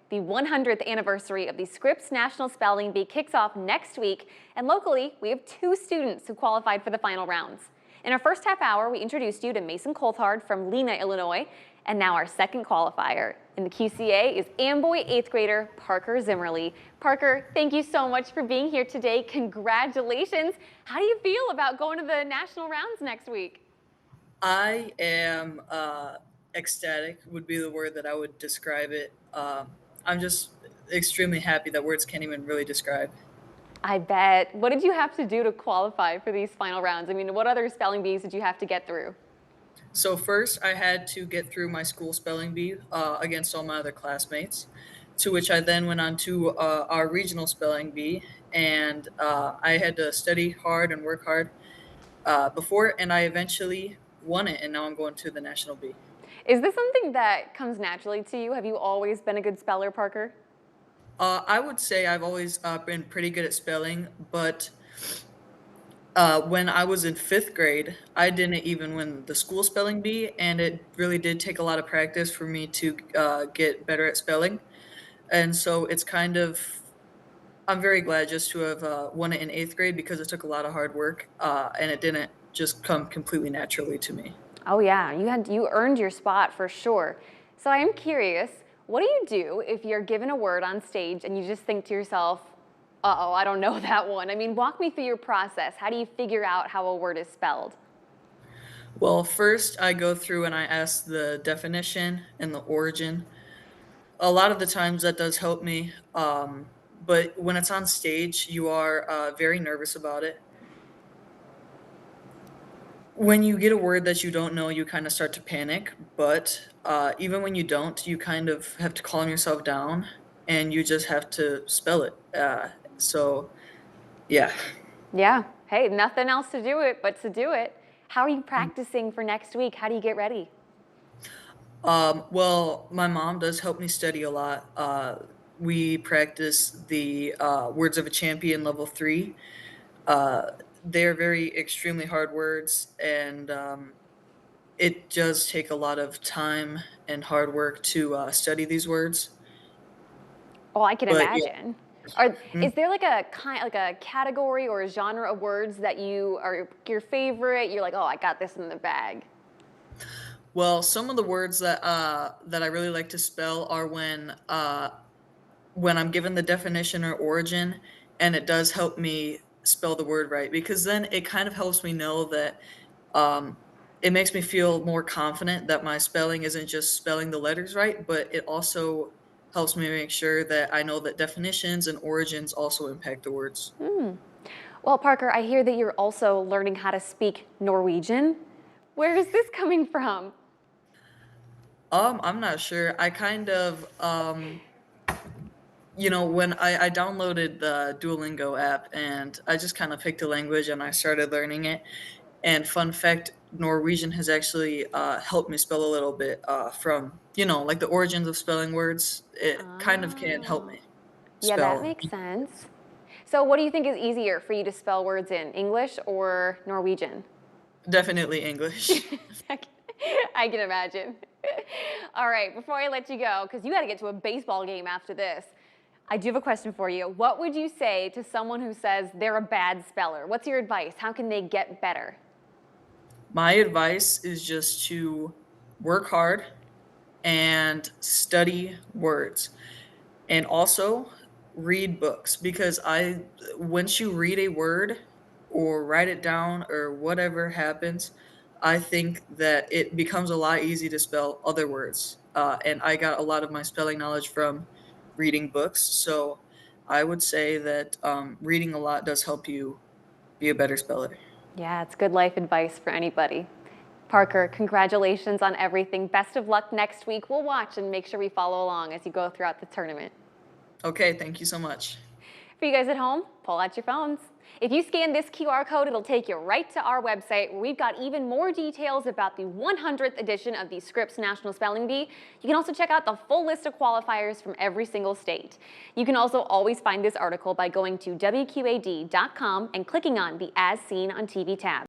The 100th anniversary of the Scripps National Spelling Bee kicks off next week, and locally, we have 2 students who qualified for the final rounds. In our first half hour, we introduced you to Mason Coulthard from Lena, Illinois, and now our second qualifier in the QCA is Amboy 8th grader Parker Zimmerly. Parker, thank you so much for being here today. Congratulations. How do you feel about going to the national rounds next week? I am ecstatic would be the word that I would describe it. I'm just extremely happy that words can't even really describe. I bet. What did you have to do to qualify for these final rounds? I mean, what other spelling bees did you have to get through? So first, I had to get through my school spelling bee against all my other classmates, to which I then went on to our regional spelling bee, and I had to study hard and work hard before, and I eventually won it, and now I'm going to the national bee. Is this something that comes naturally to you? Have you always been a good speller, Parker? I would say I've always been pretty good at spelling, but when I was in 5th grade, I didn't even win the school spelling bee, and it really did take a lot of practice for me to get better at spelling. And so it's kind of, I'm very glad just to have won it in 8th grade because it took a lot of hard work and it didn't just come completely naturally to me. Oh yeah, you earned your spot for sure. So I am curious, what do you do if you're given a word on stage and you just think to yourself, uh-oh, I don't know that one. I mean, walk me through your process. How do you figure out how a word is spelled? Well, first I go through and I ask the definition and the origin. A lot of the times that does help me, but when it's on stage, you are very nervous about it. When you get a word that you don't know, you kind of start to panic, but even when you don't, you kind of have to calm yourself down and you just have to spell it. So, yeah. Yeah, hey, nothing else to do it but to do it. How are you practicing for next week? How do you get ready? Well, my mom does help me study a lot. We practice the Words of a Champion level 3. Uh, they're very extremely hard words, and it does take a lot of time and hard work to study these words. Oh, I can But yeah, imagine. mm. Is there like a category or a genre of words that you are your favorite? You're like, oh, I got this in the bag. Well, some of the words that I really like to spell are when I'm given the definition or origin, and it does help me spell the word right because then it kind of helps me know that um, it makes me feel more confident that my spelling isn't just spelling the letters right, but it also helps me make sure that I know that definitions and origins also impact the words. Hmm. Well, Parker, I hear that you're also learning how to speak Norwegian. Where is this coming from? I'm not sure. I kind of when I downloaded the Duolingo app and I just kind of picked a language and I started learning it. And fun fact, Norwegian has actually helped me spell a little bit from, like the origins of spelling words. It kind of can help Oh, me yeah, that spell. makes sense. So, what do you think is easier for you to spell words in, English or Norwegian? Definitely English. I can imagine. All right, before I let you go, because you got to get to a baseball game after this, I do have a question for you. What would you say to someone who says they're a bad speller? What's your advice? How can they get better? My advice is just to work hard and study words. And also read books because I once you read a word or write it down or whatever happens, I think that it becomes a lot easy to spell other words. And I got a lot of my spelling knowledge from reading books. So I would say that reading a lot does help you be a better speller. Yeah, it's good life advice for anybody. Parker, congratulations on everything. Best of luck next week. We'll watch and make sure we follow along as you go throughout the tournament. Okay, thank you so much. For you guys at home, pull out your phones. If you scan this QR code, it'll take you right to our website where we've got even more details about the 100th edition of the Scripps National Spelling Bee. You can also check out the full list of qualifiers from every single state. You can also always find this article by going to WQAD.com and clicking on the As Seen on TV tab.